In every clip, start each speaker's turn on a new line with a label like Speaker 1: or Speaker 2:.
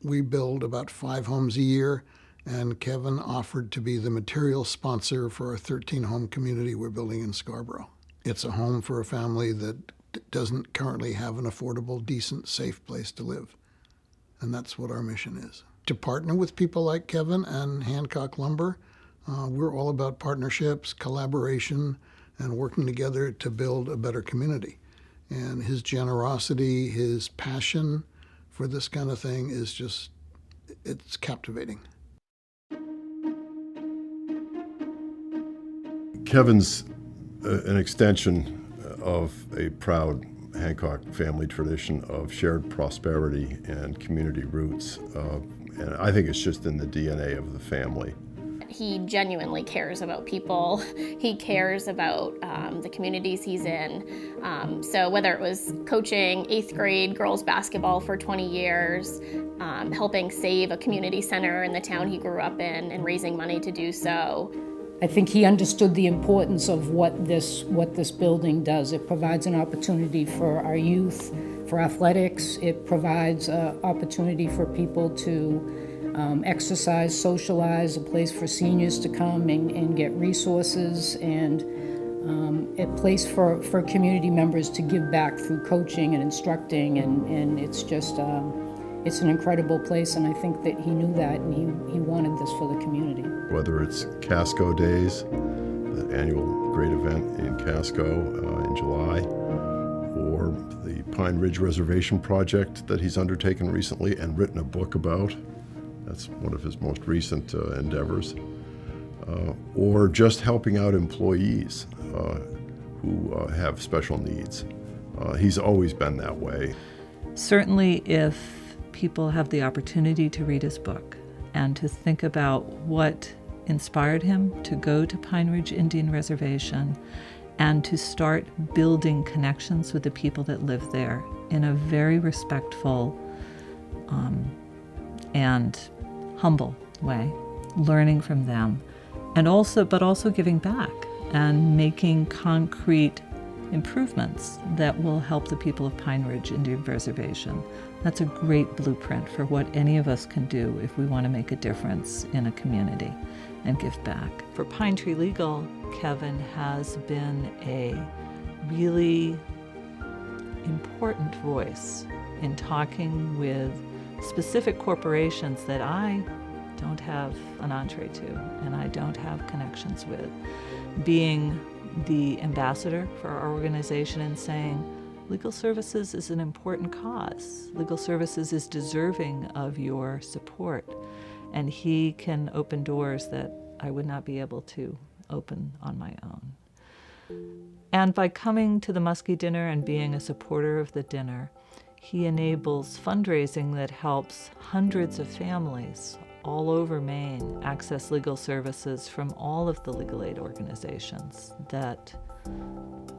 Speaker 1: We build about 5 homes a year, and Kevin offered to be the material sponsor for a 13-home community we're building in Scarborough. It's a home for a family that doesn't currently have an affordable, decent, safe place to live. And that's what our mission is. To partner with people like Kevin and Hancock Lumber, we're all about partnerships, collaboration, and working together to build a better community. And his generosity, his passion for this kind of thing is just, it's captivating.
Speaker 2: Kevin's an extension of a proud Hancock family tradition of shared prosperity and community roots. And I think it's just in the DNA of the family.
Speaker 3: He genuinely cares about people. He cares about the communities he's in. So whether it was coaching 8th grade girls basketball for 20 years, helping save a community center in the town he grew up in and raising money to do so.
Speaker 4: I think he understood the importance of what this building does. It provides an opportunity for our youth, for athletics. It provides an opportunity for people to exercise, socialize, a place for seniors to come and get resources, and a place for community members to give back through coaching and instructing, and it's just, it's an incredible place, and I think that he knew that, and he wanted this for the community.
Speaker 2: Whether it's Casco Days, the annual great event in Casco in July, or the Pine Ridge Reservation project that he's undertaken recently and written a book about. That's one of his most recent endeavors. Or just helping out employees who have special needs. He's always been that way.
Speaker 5: Certainly if people have the opportunity to read his book and to think about what inspired him to go to Pine Ridge Indian Reservation and to start building connections with the people that live there in a very respectful and humble way, learning from them, and also giving back and making concrete improvements that will help the people of Pine Ridge Indian Reservation. That's a great blueprint for what any of us can do if we want to make a difference in a community and give back. For Pine Tree Legal, Kevin has been a really important voice in talking with specific corporations that I don't have an entree to and I don't have connections with, being the ambassador for our organization and saying, legal services is an important cause. Legal services is deserving of your support. And he can open doors that I would not be able to open on my own. And by coming to the Muskie dinner and being a supporter of the dinner, he enables fundraising that helps hundreds of families all over Maine access legal services from all of the legal aid organizations that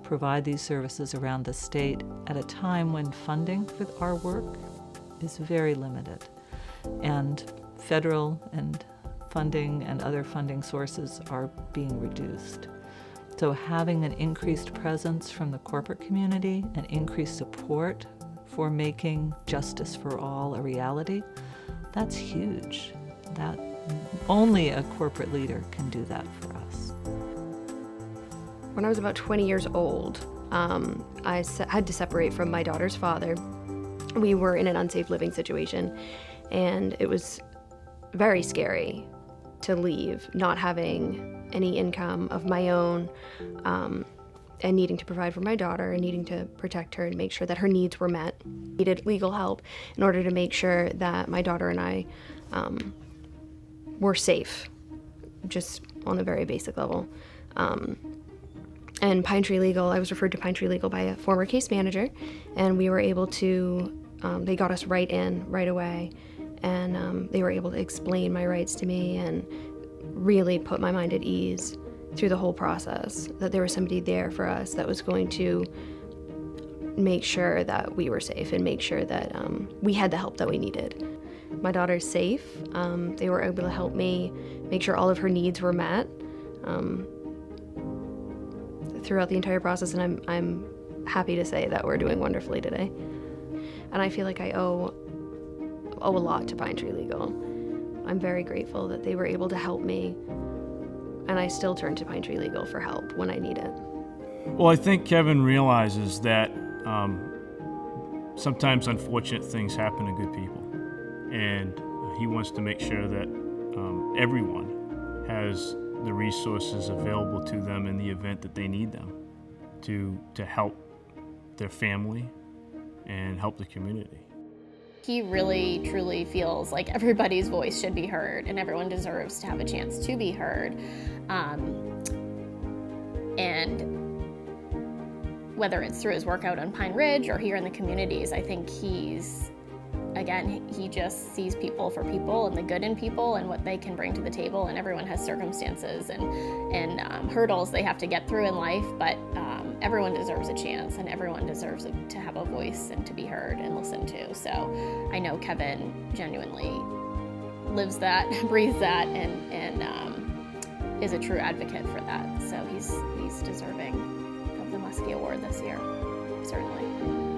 Speaker 5: provide these services around the state at a time when funding for our work is very limited. And federal and funding and other funding sources are being reduced. So having an increased presence from the corporate community, an increased support for making justice for all a reality, that's huge. That only a corporate leader can do that for us.
Speaker 6: When I was about 20 years old, I had to separate from my daughter's father. We were in an unsafe living situation, and it was very scary to leave, not having any income of my own, and needing to provide for my daughter and needing to protect her and make sure that her needs were met. Needed legal help in order to make sure that my daughter and I were safe, just on a very basic level. And Pine Tree Legal, I was referred to Pine Tree Legal by a former case manager, and we were able to, they got us right in right away, and they were able to explain my rights to me and really put my mind at ease through the whole process, that there was somebody there for us that was going to make sure that we were safe and make sure that we had the help that we needed. My daughter's safe. They were able to help me make sure all of her needs were met throughout the entire process, and I'm happy to say that we're doing wonderfully today. And I feel like I owe owe a lot to Pine Tree Legal. I'm very grateful that they were able to help me, and I still turn to Pine Tree Legal for help when I need it.
Speaker 7: Well, I think Kevin realizes that sometimes unfortunate things happen to good people, and he wants to make sure that everyone has the resources available to them in the event that they need them to help their family and help the community.
Speaker 3: He really, truly feels like everybody's voice should be heard and everyone deserves to have a chance to be heard. And whether it's through his work out on Pine Ridge or here in the communities, I think he just sees people for people and the good in people and what they can bring to the table. And everyone has circumstances and hurdles they have to get through in life, but everyone deserves a chance and everyone deserves to have a voice and to be heard and listened to. So I know Kevin genuinely lives that, breathes that, and is a true advocate for that. So he's deserving of the Muskie Award this year, certainly.